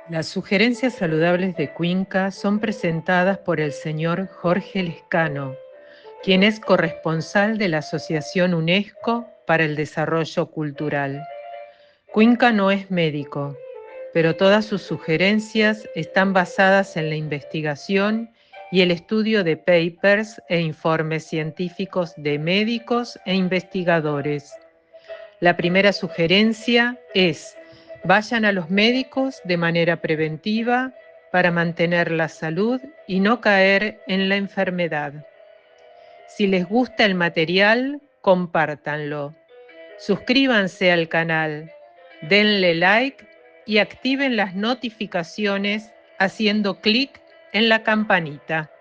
Las sugerencias saludables de Cuenca son presentadas por el señor Jorge Lescano, quien es corresponsal de la Asociación UNESCO para el Desarrollo Cultural. Cuenca no es médico, pero todas sus sugerencias están basadas en la investigación y el estudio de papers e informes científicos de médicos e investigadores. La primera sugerencia es: vayan a los médicos de manera preventiva para mantener la salud y no caer en la enfermedad. Si les gusta el material, compártanlo. Suscríbanse al canal, denle like y activen las notificaciones haciendo clic en la campanita.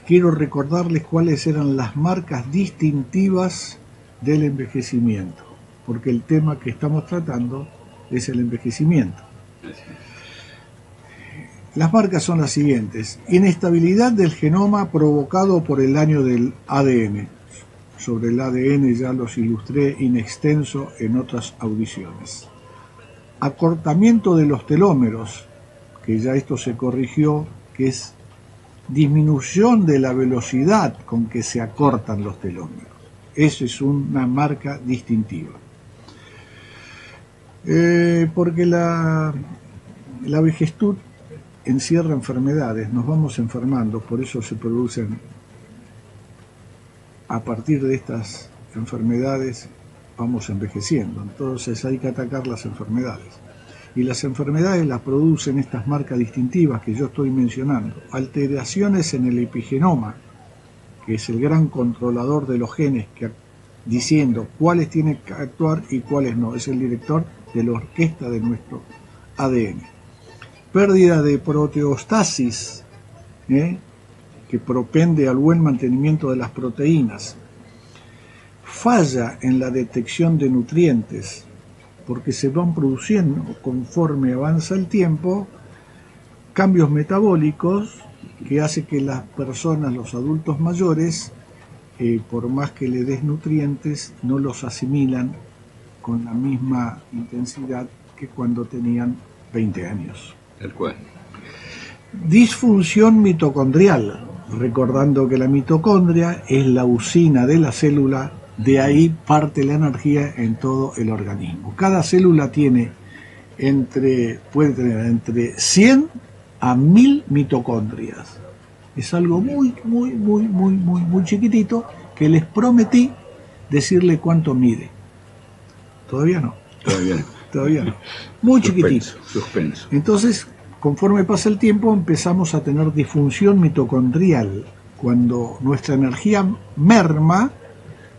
Quiero recordarles cuáles eran las marcas distintivas del envejecimiento, porque el tema que estamos tratando es el envejecimiento. Las marcas son las siguientes: inestabilidad del genoma provocado por el daño del ADN. Sobre el ADN ya los ilustré in extenso en otras audiciones. Acortamiento de los telómeros, que ya esto se corrigió, que es disminución de la velocidad con que se acortan los telómeros. Eso es una marca distintiva. Porque la vejestud encierra enfermedades, nos vamos enfermando, por eso se producen, a partir de estas enfermedades vamos envejeciendo, entonces hay que atacar las enfermedades. Y las enfermedades las producen estas marcas distintivas que yo estoy mencionando: alteraciones en el epigenoma, que es el gran controlador de los genes, diciendo cuáles tienen que actuar y cuáles no, es el director de la orquesta de nuestro ADN. Pérdida de proteostasis, que propende al buen mantenimiento de las proteínas. Falla en la detección de nutrientes, porque se van produciendo, conforme avanza el tiempo, cambios metabólicos que hace que las personas, los adultos mayores, por más que le des nutrientes, no los asimilan con la misma intensidad que cuando tenían 20 años. Tal cual. Disfunción mitocondrial, recordando que la mitocondria es la usina de la célula. De ahí parte la energía en todo el organismo. Cada célula puede tener entre 100 a 1000 mitocondrias. Es algo muy chiquitito, que les prometí decirle cuánto mide. Todavía no. Todavía no. Muy chiquitito. Suspenso. Entonces, conforme pasa el tiempo, empezamos a tener disfunción mitocondrial. Cuando nuestra energía merma,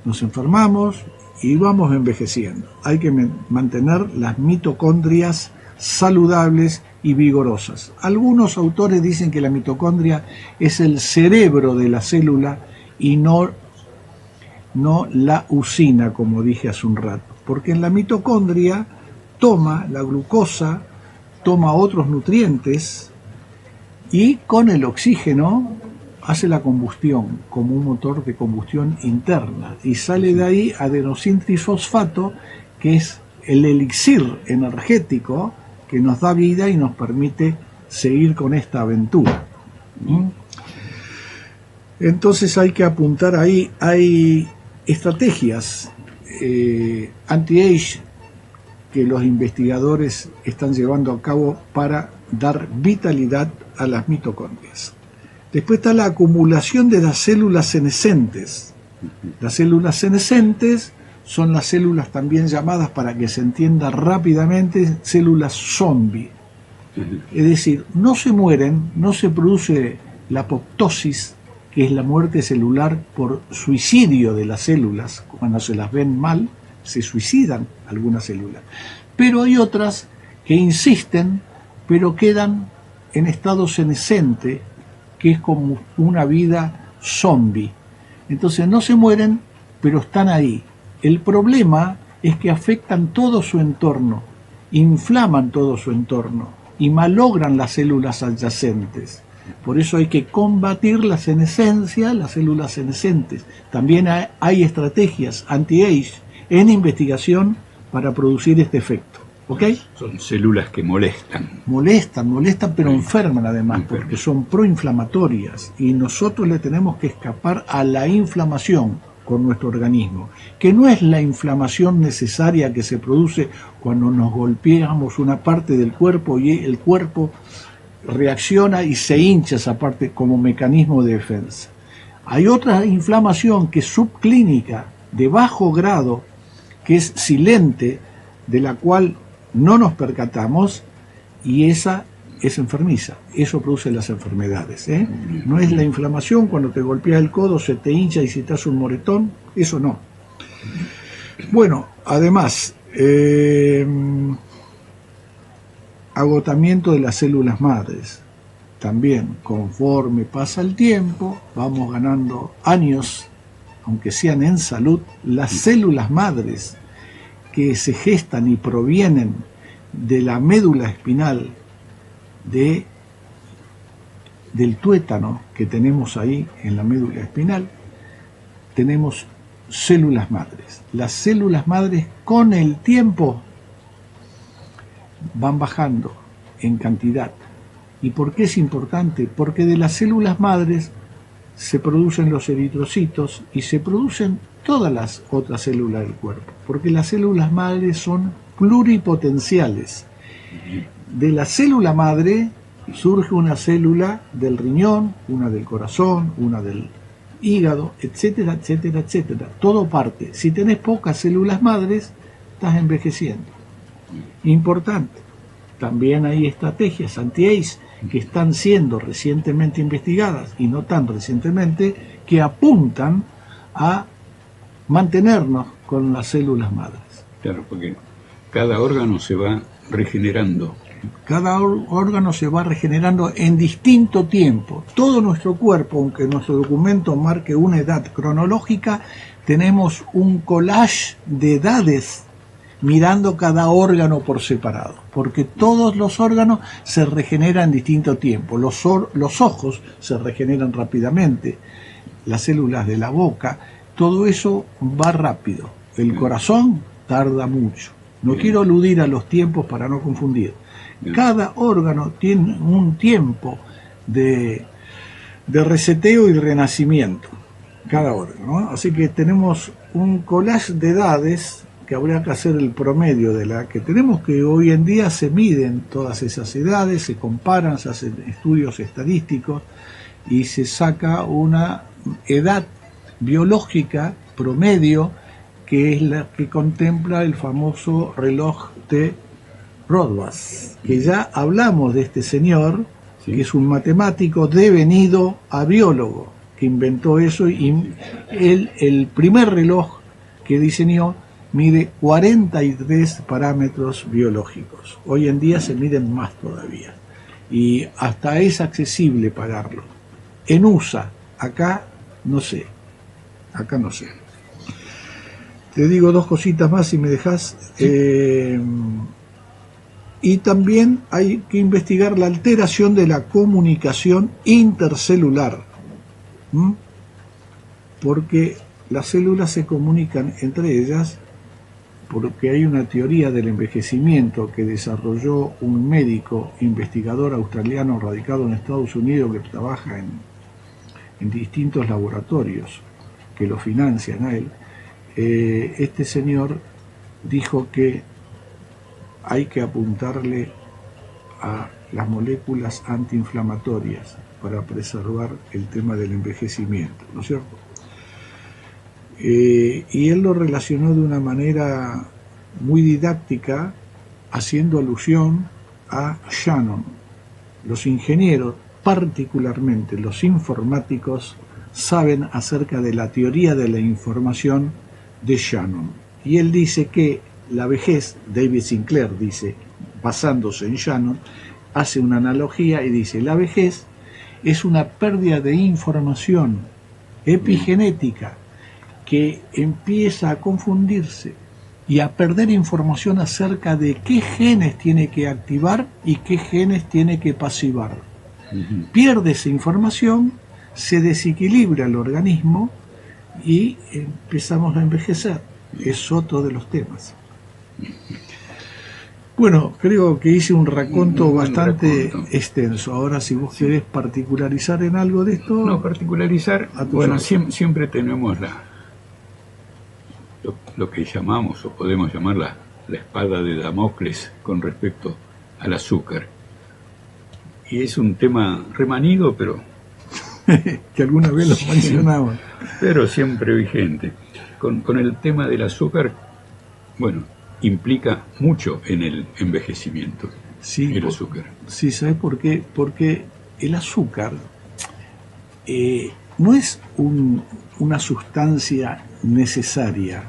nos enfermamos y vamos envejeciendo. Hay que mantener las mitocondrias saludables y vigorosas. Algunos autores dicen que la mitocondria es el cerebro de la célula y no la usina, como dije hace un rato. Porque en la mitocondria toma la glucosa, toma otros nutrientes y con el oxígeno hace la combustión como un motor de combustión interna y sale de ahí adenosín trifosfato, que es el elixir energético que nos da vida y nos permite seguir con esta aventura. Entonces hay que apuntar ahí, hay estrategias anti-age que los investigadores están llevando a cabo para dar vitalidad a las mitocondrias. Después está la acumulación de las células senescentes. Las células senescentes son las células también llamadas, para que se entienda rápidamente, células zombie. Es decir, no se mueren, no se produce la apoptosis, que es la muerte celular por suicidio de las células. Cuando se las ven mal, se suicidan algunas células. Pero hay otras que insisten, pero quedan en estado senescente, que es como una vida zombie. Entonces no se mueren, pero están ahí. El problema es que afectan todo su entorno, inflaman todo su entorno y malogran las células adyacentes. Por eso hay que combatir la senescencia, las células senescentes. También hay estrategias anti-age en investigación para producir este efecto. ¿Ok? Son células que molestan. Molestan, pero enferman además, porque son proinflamatorias y nosotros le tenemos que escapar a la inflamación con nuestro organismo, que no es la inflamación necesaria que se produce cuando nos golpeamos una parte del cuerpo y el cuerpo reacciona y se hincha esa parte como mecanismo de defensa. Hay otra inflamación que es subclínica, de bajo grado, que es silente, de la cual no nos percatamos, y esa es enfermiza. Eso produce las enfermedades, ¿eh? No es la inflamación cuando te golpeas el codo, se te hincha y si te hace un moretón, eso no. Bueno, además, agotamiento de las células madres. También, conforme pasa el tiempo, vamos ganando años, aunque sean en salud, las células madres que se gestan y provienen de la médula espinal, del tuétano que tenemos ahí en la médula espinal, tenemos células madres. Las células madres con el tiempo van bajando en cantidad. ¿Y por qué es importante? Porque de las células madres se producen los eritrocitos y se producen todas las otras células del cuerpo, porque las células madres son pluripotenciales. De la célula madre surge una célula del riñón, una del corazón, una del hígado, etcétera, etcétera, etcétera. Todo parte. Si tenés pocas células madres, estás envejeciendo. Importante. También hay estrategias anti-age que están siendo recientemente investigadas, y no tan recientemente, que apuntan a mantenernos con las células madres. Claro, porque cada órgano se va regenerando. Cada órgano se va regenerando en distinto tiempo. Todo nuestro cuerpo, aunque nuestro documento marque una edad cronológica, tenemos un collage de edades mirando cada órgano por separado, porque todos los órganos se regeneran en distinto tiempo. Los ojos se regeneran rápidamente, las células de la boca, todo eso va rápido. El corazón tarda mucho. No quiero aludir a los tiempos para no confundir. Cada órgano tiene un tiempo de reseteo y renacimiento, cada órgano, ¿no? Así que tenemos un collage de edades que habría que hacer el promedio de la que tenemos, que hoy en día se miden todas esas edades, se comparan, se hacen estudios estadísticos y se saca una edad biológica promedio, que es la que contempla el famoso reloj de Rorschach, que ya hablamos de este señor, sí, que es un matemático devenido a biólogo, que inventó eso, y el primer reloj que diseñó mide 43 parámetros biológicos. Hoy en día se miden más todavía, y hasta es accesible pagarlo. En USA, acá no sé. Te digo dos cositas más si me dejas. Sí. Y también hay que investigar la alteración de la comunicación intercelular, porque las células se comunican entre ellas, porque hay una teoría del envejecimiento que desarrolló un médico investigador australiano radicado en Estados Unidos, que trabaja en distintos laboratorios que lo financian a él. Este señor dijo que hay que apuntarle a las moléculas antiinflamatorias para preservar el tema del envejecimiento, ¿no es cierto? Y él lo relacionó de una manera muy didáctica, haciendo alusión a Shannon. Los ingenieros, particularmente los informáticos, saben acerca de la teoría de la información de Shannon. Y él dice que la vejez, David Sinclair dice, basándose en Shannon, hace una analogía y dice: la vejez es una pérdida de información epigenética que empieza a confundirse y a perder información acerca de qué genes tiene que activar y qué genes tiene que pasivar. Pierde esa información, se desequilibra el organismo y empezamos a envejecer. Es otro de los temas. Bueno, creo que hice un raconto Un buen bastante raconto. extenso. Ahora, si vos querés particularizar en algo de esto, No, particularizar, a tus bueno, órdenes. siempre tenemos lo que llamamos, o podemos llamar la espada de Damocles con respecto al azúcar. Y es un tema remanido, pero Que alguna vez lo mencionaban. siempre vigente. Con el tema del azúcar, bueno, implica mucho en el envejecimiento, Sí, el azúcar. sí, ¿sabes por qué? Porque el azúcar no es una sustancia necesaria.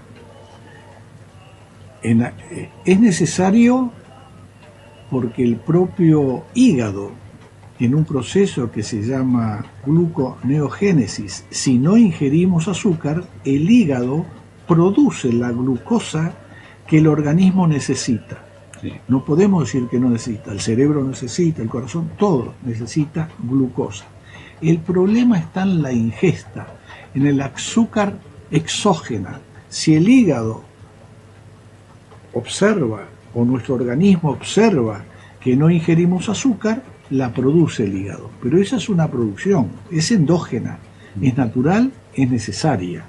Es necesario porque el propio hígado, en un proceso que se llama gluconeogénesis, si no ingerimos azúcar, el hígado produce la glucosa que el organismo necesita. Sí. No podemos decir que no necesita, el cerebro necesita, el corazón, todo necesita glucosa. El problema está en la ingesta, en el azúcar exógena. Si el hígado observa, o nuestro organismo observa que no ingerimos azúcar, la produce el hígado. Pero esa es una producción, es endógena, es natural, es necesaria.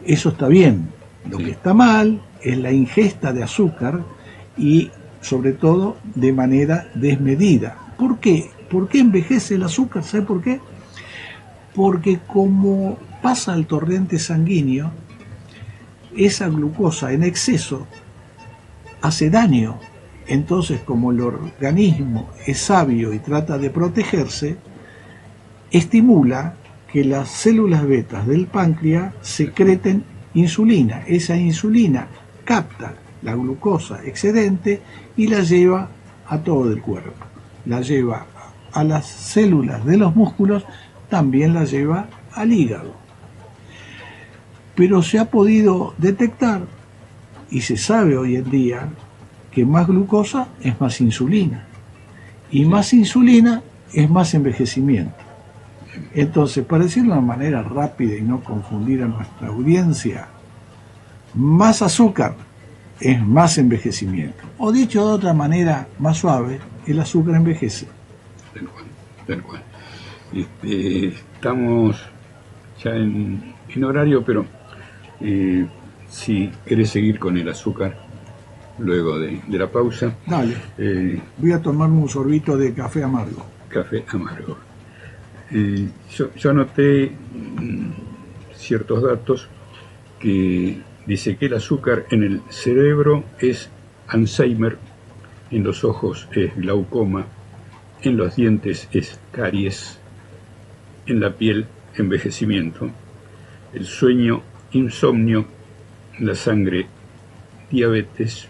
Eso está bien. Lo que está mal es la ingesta de azúcar y sobre todo de manera desmedida. ¿Por qué? ¿Por qué envejece el azúcar? ¿Sabe por qué? Porque como pasa al torrente sanguíneo, esa glucosa en exceso hace daño. Entonces, como el organismo es sabio y trata de protegerse, estimula que las células betas del páncreas secreten insulina. Esa insulina capta la glucosa excedente y la lleva a todo el cuerpo. La lleva a las células de los músculos, también la lleva al hígado. Pero se ha podido detectar, y se sabe hoy en día, que más glucosa es más insulina. Y más insulina es más envejecimiento. Entonces, para decirlo de una manera rápida y no confundir a nuestra audiencia, más azúcar es más envejecimiento. O dicho de otra manera más suave, el azúcar envejece. Tal cual, tal cual. Estamos ya en horario, pero si querés seguir con el azúcar luego de la pausa. Dale, voy a tomarme un sorbito de café amargo. Café amargo. Yo anoté ciertos datos que dice que el azúcar en el cerebro es Alzheimer, en los ojos es glaucoma, en los dientes es caries, en la piel envejecimiento, el sueño insomnio, la sangre diabetes,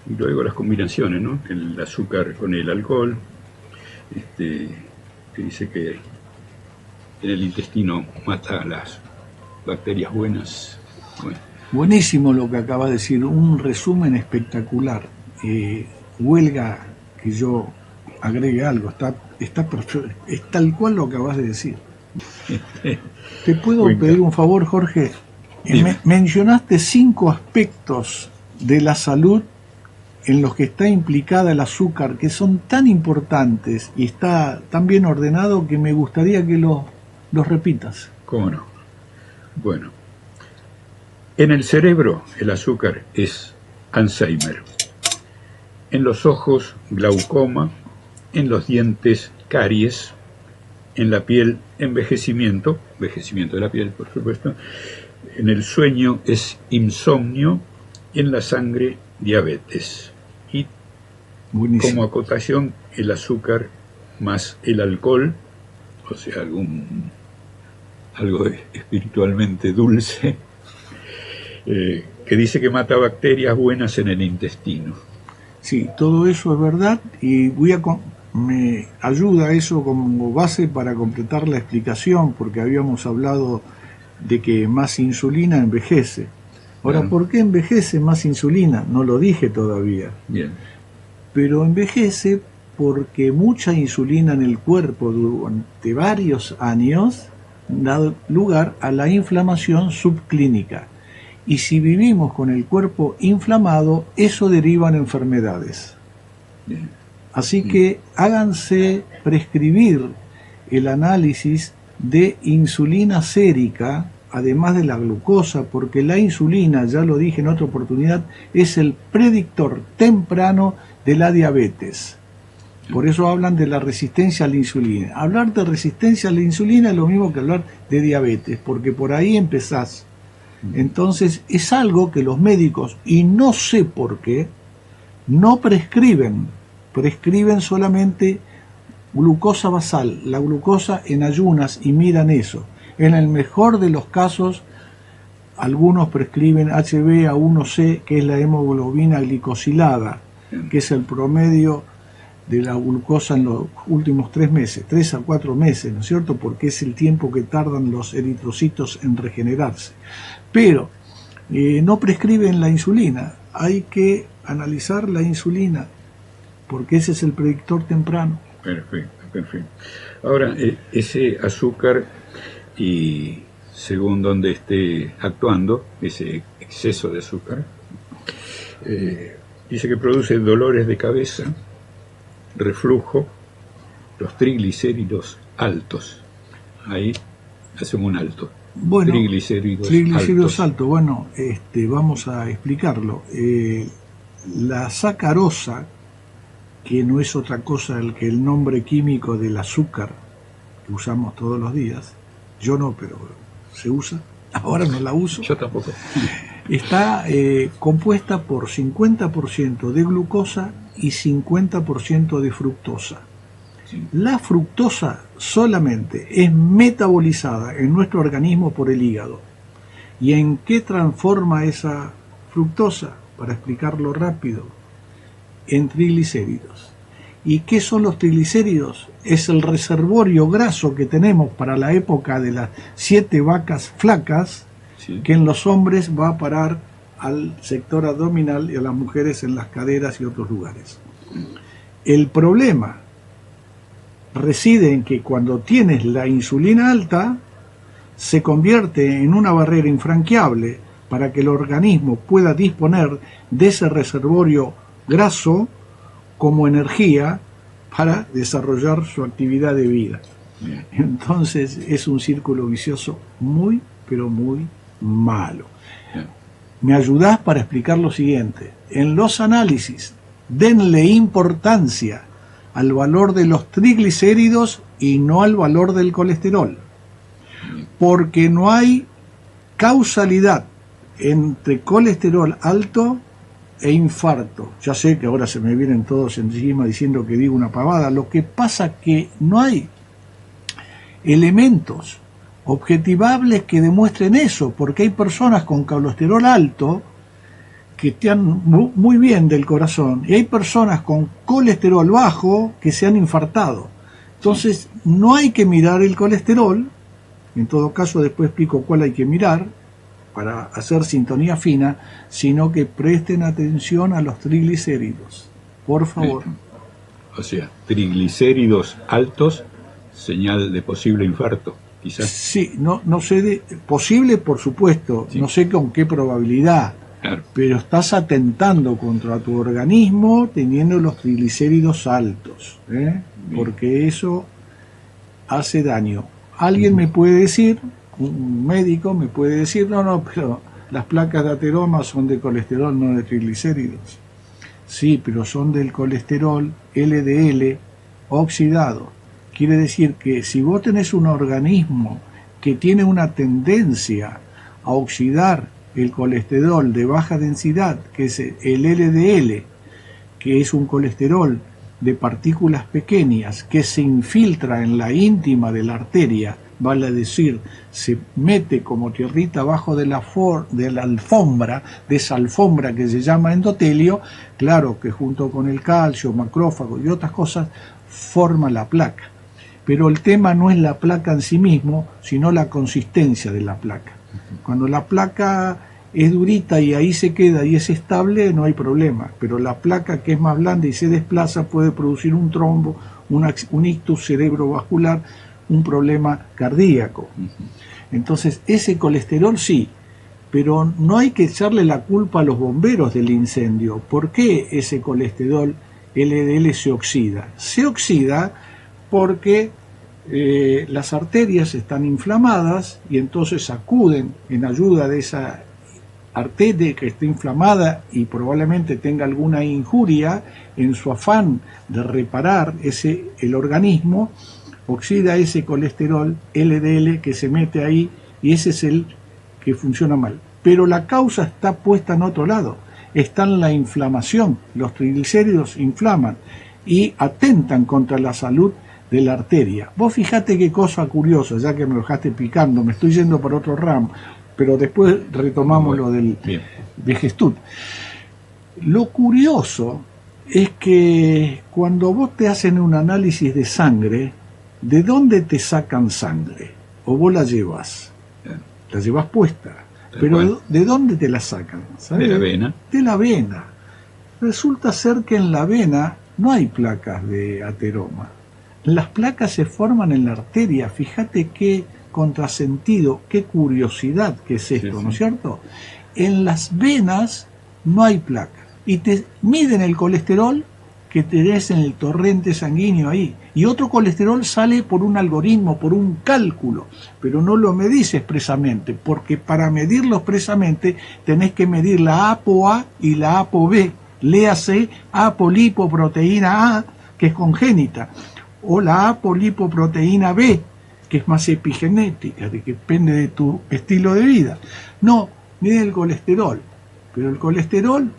y luego las combinaciones, ¿no? El azúcar con el alcohol, que dice que en el intestino mata a las bacterias buenas. Bueno. Buenísimo lo que acaba de decir, un resumen espectacular. Huelga que yo agregue algo, está perfecto, es tal cual lo que acabas de decir. ¿Te puedo pedir un favor, Jorge? Mencionaste 5 aspectos de la salud en los que está implicada el azúcar, que son tan importantes y está tan bien ordenado que me gustaría que los repitas. ¿Cómo no? Bueno, en el cerebro el azúcar es Alzheimer, en los ojos glaucoma, en los dientes caries, en la piel envejecimiento de la piel, por supuesto, en el sueño es insomnio, en la sangre diabetes. Y buenísimo. Como acotación, el azúcar más el alcohol, o sea, algo espiritualmente dulce, que dice que mata bacterias buenas en el intestino. Sí, todo eso es verdad y me ayuda eso como base para completar la explicación, porque habíamos hablado de que más insulina envejece. Ahora, Claro. ¿por qué envejece más insulina? No lo dije todavía. Bien. Pero envejece porque mucha insulina en el cuerpo durante varios años da lugar a la inflamación subclínica. Y si vivimos con el cuerpo inflamado, eso deriva en enfermedades. Bien. Así que háganse prescribir el análisis de insulina sérica, además de la glucosa, porque la insulina, ya lo dije en otra oportunidad, es el predictor temprano de la diabetes. Por eso hablan de la resistencia a la insulina. Hablar de resistencia a la insulina es lo mismo que hablar de diabetes, porque por ahí empezás. Entonces es algo que los médicos, y no sé por qué, no prescriben. Prescriben solamente glucosa basal, la glucosa en ayunas, y miran eso. En el mejor de los casos, algunos prescriben HbA1c, que es la hemoglobina glicosilada, que es el promedio de la glucosa en los últimos 3 meses, 3 a 4 meses, ¿no es cierto? Porque es el tiempo que tardan los eritrocitos en regenerarse. Pero no prescriben la insulina, hay que analizar la insulina, porque ese es el predictor temprano. Perfecto, perfecto. Ahora, ese azúcar, y según donde esté actuando, ese exceso de azúcar, dice que produce dolores de cabeza, reflujo, los triglicéridos altos. Ahí hacemos un alto. Bueno, triglicéridos altos. Bueno, vamos a explicarlo. La sacarosa, que no es otra cosa que el nombre químico del azúcar que usamos todos los días, yo no, pero se usa, ahora no la uso. Yo tampoco. Está compuesta por 50% de glucosa y 50% de fructosa. Sí. La fructosa solamente es metabolizada en nuestro organismo por el hígado. ¿Y en qué transforma esa fructosa? Para explicarlo rápido, en triglicéridos. ¿Y qué son los triglicéridos? Es el reservorio graso que tenemos para la época de las 7 vacas flacas, Sí. que en los hombres va a parar al sector abdominal y a las mujeres en las caderas y otros lugares. El problema reside en que cuando tienes la insulina alta, se convierte en una barrera infranqueable para que el organismo pueda disponer de ese reservorio graso como energía para desarrollar su actividad de vida. Bien. Entonces es un círculo vicioso muy, pero muy malo. Bien. ¿Me ayudás para explicar lo siguiente? En los análisis, denle importancia al valor de los triglicéridos y no al valor del colesterol, porque no hay causalidad entre colesterol alto e infarto. Ya sé que ahora se me vienen todos encima diciendo que digo una pavada. Lo que pasa es que no hay elementos objetivables que demuestren eso, porque hay personas con colesterol alto que están muy bien del corazón y hay personas con colesterol bajo que se han infartado. Entonces no hay que mirar el colesterol, en todo caso después explico cuál hay que mirar para hacer sintonía fina, sino que presten atención a los triglicéridos, por favor. O sea, triglicéridos altos, señal de posible infarto, quizás. Sí, no sé, posible por supuesto, sí. No sé con qué probabilidad, claro. Pero estás atentando contra tu organismo teniendo los triglicéridos altos, porque eso hace daño. Alguien me puede decir, un médico me puede decir, no, pero las placas de ateroma son de colesterol, no de triglicéridos. Sí, pero son del colesterol LDL oxidado. Quiere decir que si vos tenés un organismo que tiene una tendencia a oxidar el colesterol de baja densidad, que es el LDL, que es un colesterol de partículas pequeñas que se infiltra en la íntima de la arteria, vale decir, se mete como tierrita abajo de la alfombra, de esa alfombra que se llama endotelio, claro que junto con el calcio, macrófago y otras cosas, forma la placa. Pero el tema no es la placa en sí mismo, sino la consistencia de la placa. Cuando la placa es durita y ahí se queda y es estable, no hay problema. Pero la placa que es más blanda y se desplaza puede producir un trombo, un ictus cerebrovascular, un problema cardíaco. Entonces, ese colesterol sí, pero no hay que echarle la culpa a los bomberos del incendio. ¿Por qué ese colesterol LDL se oxida. Se oxida porque las arterias están inflamadas y entonces acuden en ayuda de esa arteria que está inflamada y probablemente tenga alguna injuria en su afán de reparar el organismo, oxida ese colesterol LDL que se mete ahí y ese es el que funciona mal. Pero la causa está puesta en otro lado, está en la inflamación. Los triglicéridos inflaman y atentan contra la salud de la arteria. Vos fijate qué cosa curiosa, ya que me lo dejaste picando, me estoy yendo por otro ramo, pero después retomamos lo del Digestut. Lo curioso es que cuando vos te hacen un análisis de sangre, ¿de dónde te sacan sangre? ¿O vos la llevas? La llevas puesta. Pero ¿de dónde te la sacan? ¿Sabes? De la vena. De la vena. Resulta ser que en la vena no hay placas de ateroma. Las placas se forman en la arteria. Fíjate qué contrasentido, qué curiosidad que es esto, ¿no es cierto? En las venas no hay placas. Y te miden el colesterol que tenés en el torrente sanguíneo ahí. Y otro colesterol sale por un algoritmo, por un cálculo, pero no lo medís expresamente, porque para medirlo expresamente tenés que medir la ApoA y la ApoB. Léase apolipoproteína A, que es congénita, o la apolipoproteína B, que es más epigenética, que depende de tu estilo de vida. No, mide el colesterol, pero el colesterol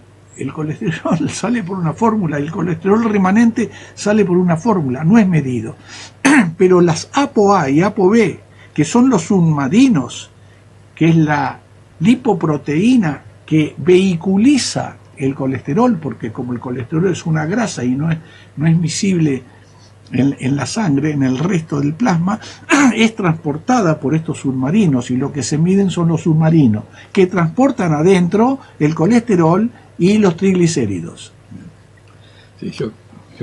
sale por una fórmula, el colesterol remanente sale por una fórmula, no es medido. Pero las ApoA y ApoB, que son los submarinos, que es la lipoproteína que vehiculiza el colesterol, porque como el colesterol es una grasa y no es visible en la sangre, en el resto del plasma, es transportada por estos submarinos, y lo que se miden son los submarinos, que transportan adentro el colesterol y los triglicéridos. Sí, yo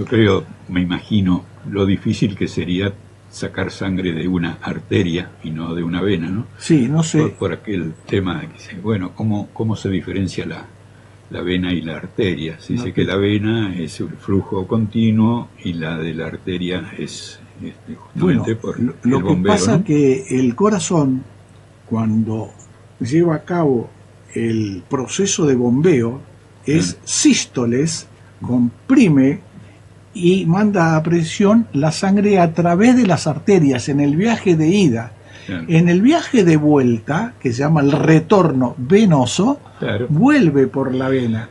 creo, me imagino lo difícil que sería sacar sangre de una arteria y no de una vena, ¿no? Sí, no sé. Por aquel tema de que, bueno, ¿cómo se diferencia la vena y la arteria? Se dice que la vena es el flujo continuo y la de la arteria es justamente por el bombeo. Lo que pasa es que el corazón, cuando lleva a cabo el proceso de bombeo, es sístoles, comprime y manda a presión la sangre a través de las arterias en el viaje de ida. Claro. En el viaje de vuelta, que se llama el retorno venoso, claro, vuelve por la vena,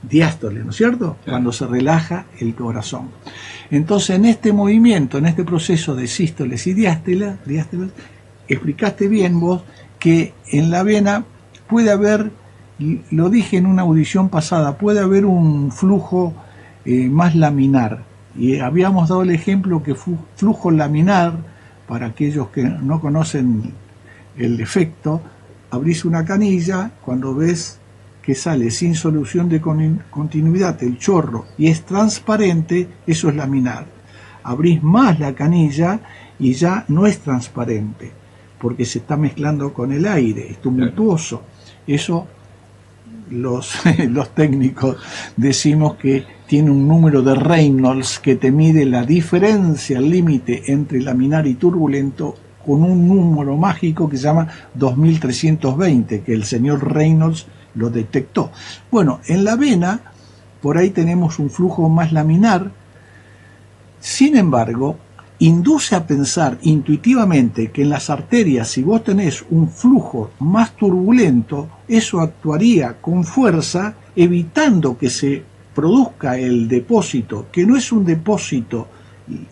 diástole, ¿no es cierto? Claro. Cuando se relaja el corazón. Entonces, en este movimiento, en este proceso de sístoles y diástoles, explicaste bien vos que en la vena puede haber, lo dije en una audición pasada, puede haber un flujo más laminar. Y habíamos dado el ejemplo que flujo laminar, para aquellos que no conocen el efecto, abrís una canilla, cuando ves que sale sin solución de continuidad el chorro y es transparente, eso es laminar. Abrís más la canilla y ya no es transparente, porque se está mezclando con el aire, es tumultuoso. Eso los técnicos decimos que tiene un número de Reynolds que te mide la diferencia, el límite entre laminar y turbulento, con un número mágico que se llama 2320, que el señor Reynolds lo detectó. Bueno, en la vena, por ahí tenemos un flujo más laminar. Sin embargo, induce a pensar intuitivamente que en las arterias, si vos tenés un flujo más turbulento, eso actuaría con fuerza, evitando que se produzca el depósito, que no es un depósito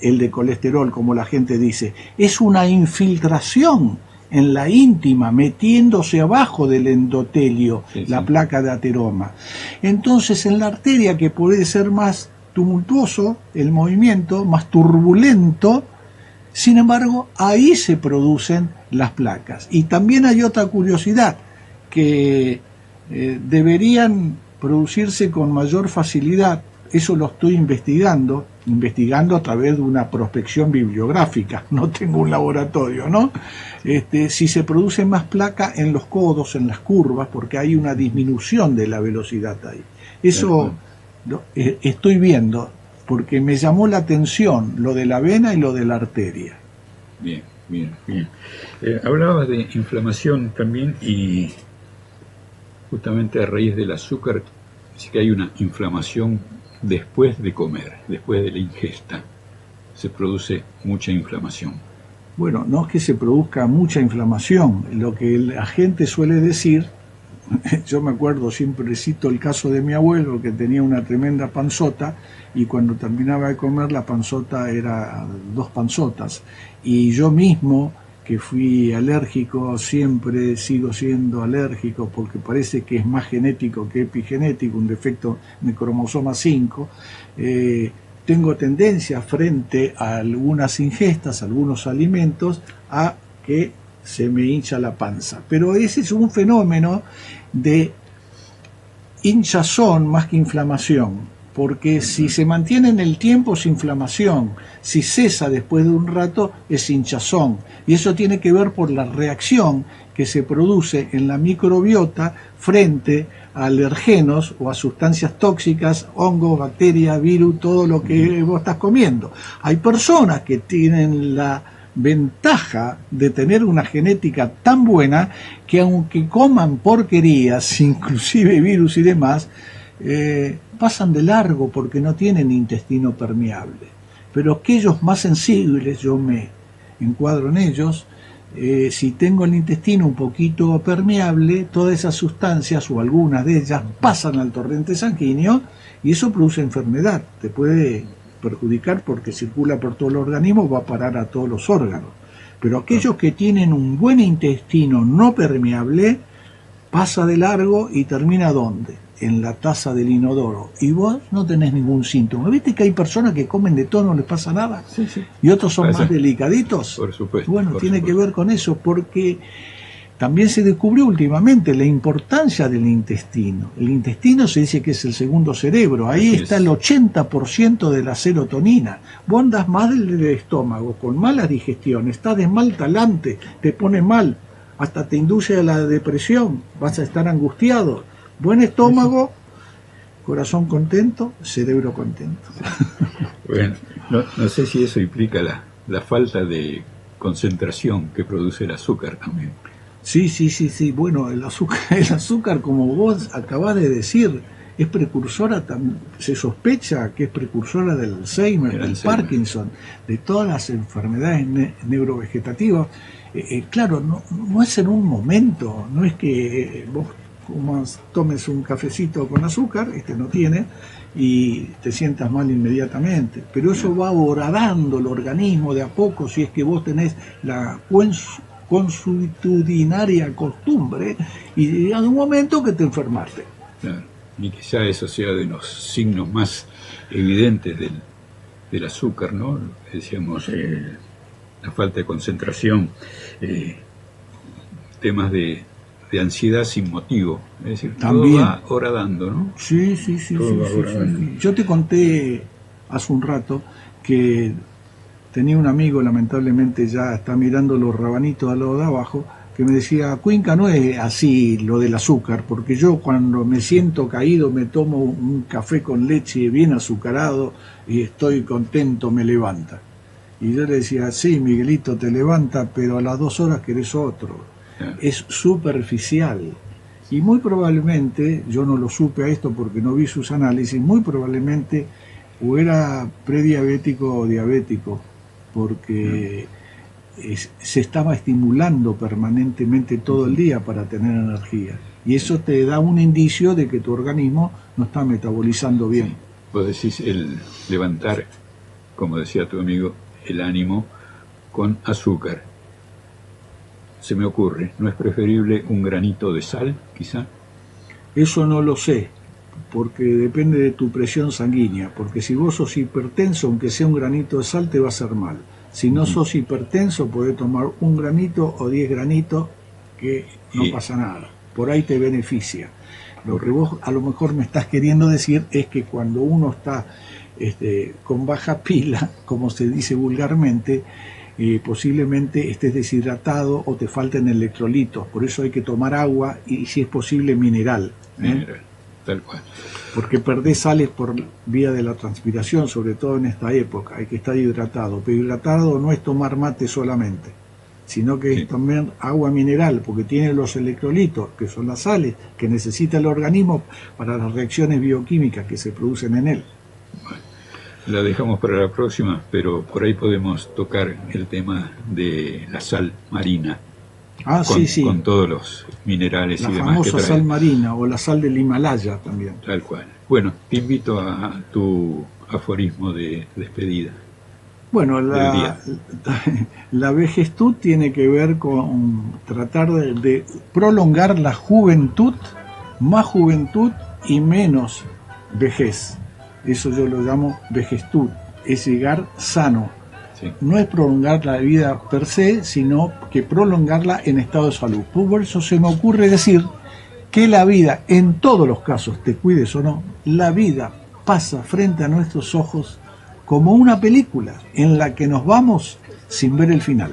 el de colesterol como la gente dice, es una infiltración en la íntima, metiéndose abajo del endotelio, la placa de ateroma. Entonces, en la arteria, que puede ser más tumultuoso el movimiento, más turbulento, sin embargo, ahí se producen las placas. Y también hay otra curiosidad, que deberían producirse con mayor facilidad. Eso lo estoy investigando a través de una prospección bibliográfica, no tengo un laboratorio, ¿no? Si se produce más placa en los codos, en las curvas, porque hay una disminución de la velocidad ahí. Eso estoy viendo, porque me llamó la atención lo de la vena y lo de la arteria. Bien, bien, bien. Hablabas de inflamación también y justamente a raíz del azúcar, sí que hay una inflamación después de comer, después de la ingesta. Se produce mucha inflamación. Bueno, no es que se produzca mucha inflamación, lo que la gente suele decir, yo me acuerdo, siempre cito el caso de mi abuelo, que tenía una tremenda panzota, y cuando terminaba de comer la panzota era 2 panzotas, y yo mismo, que fui alérgico, siempre sigo siendo alérgico, porque parece que es más genético que epigenético, un defecto en el cromosoma 5, tengo tendencia frente a algunas ingestas, algunos alimentos, a que se me hincha la panza. Pero ese es un fenómeno de hinchazón más que inflamación, porque si se mantiene en el tiempo es inflamación, si cesa después de un rato es hinchazón, y eso tiene que ver por la reacción que se produce en la microbiota frente a alergenos o a sustancias tóxicas, hongos, bacterias, virus, todo lo que vos estás comiendo. Hay personas que tienen la ventaja de tener una genética tan buena que aunque coman porquerías, inclusive virus y demás, pasan de largo porque no tienen intestino permeable. Pero aquellos más sensibles, yo me encuadro en ellos, si tengo el intestino un poquito permeable, todas esas sustancias o algunas de ellas pasan al torrente sanguíneo y eso produce enfermedad. Te puede perjudicar porque circula por todo el organismo, va a parar a todos los órganos. Pero aquellos que tienen un buen intestino no permeable, pasa de largo y termina ¿dónde? En la taza del inodoro. Y vos no tenés ningún síntoma. ¿Viste que hay personas que comen de todo, no les pasa nada? Sí, sí. Y otros son más delicaditos. Por supuesto. Bueno, tiene que ver con eso, porque también se descubrió últimamente la importancia del intestino. El intestino se dice que es el segundo cerebro. Ahí está el 80% de la serotonina. Vos andás mal del estómago, con mala digestión, estás de mal talante, te pone mal, hasta te induce a la depresión, vas a estar angustiado. Buen estómago, corazón contento, cerebro contento. Bueno, no sé si eso implica la falta de concentración que produce el azúcar también. Sí. Bueno, el azúcar, como vos acabás de decir, es precursora, se sospecha que es precursora del Alzheimer, del Parkinson, de todas las enfermedades neurovegetativas. Claro, no es en un momento, no es que vos tomes un cafecito con azúcar, no tiene, y te sientas mal inmediatamente, pero eso va horadando el organismo de a poco si es que vos tenés la consuetudinaria costumbre y llega un momento que te enfermaste. Claro, y quizá eso sea de los signos más evidentes del azúcar, ¿no? Decíamos, la falta de concentración, temas de ansiedad sin motivo, es decir, también todo va horadando, ¿no? Sí. Yo te conté hace un rato que tenía un amigo, lamentablemente ya está mirando los rabanitos al lado de abajo, que me decía, Cuenca no es así lo del azúcar, porque yo cuando me siento caído me tomo un café con leche bien azucarado y estoy contento, me levanta. Y yo le decía, sí, Miguelito, te levanta, pero a las 2 horas querés otro. Es superficial. Y muy probablemente, yo no lo supe a esto porque no vi sus análisis, muy probablemente o era prediabético o diabético, porque se estaba estimulando permanentemente todo el día para tener energía. Y eso te da un indicio de que tu organismo no está metabolizando bien. Vos decís el levantar, como decía tu amigo, el ánimo con azúcar. Se me ocurre, ¿no es preferible un granito de sal, quizá? Eso no lo sé, porque depende de tu presión sanguínea, porque si vos sos hipertenso, aunque sea un granito de sal, te va a hacer mal. Si no sos hipertenso, podés tomar un granito o 10 granitos, que no pasa nada. Por ahí te beneficia. Lo que vos a lo mejor me estás queriendo decir es que cuando uno está con baja pila, como se dice vulgarmente, posiblemente estés deshidratado o te falten electrolitos. Por eso hay que tomar agua y, si es posible, mineral. Mineral. Tal cual. Porque perdés sales por vía de la transpiración, sobre todo en esta época. Hay que estar hidratado, pero hidratado no es tomar mate solamente, sino que Sí. es también agua mineral, porque tiene los electrolitos, que son las sales, que necesita el organismo para las reacciones bioquímicas que se producen en él. La dejamos para la próxima, pero por ahí podemos tocar el tema de la sal marina, Ah, con, sí, sí, con todos los minerales la y demás que famosa trae. sal marina o la sal del Himalaya también. Tal cual. Bueno, te invito a tu aforismo de despedida Bueno, del día. la vejestud tiene que ver con tratar de prolongar la juventud, más juventud y menos vejez. Eso yo lo llamo vejestud, es llegar sano. Sí. No es prolongar la vida per se, sino que prolongarla en estado de salud. Por eso se me ocurre decir que la vida, en todos los casos, te cuides o no, la vida pasa frente a nuestros ojos como una película en la que nos vamos sin ver el final.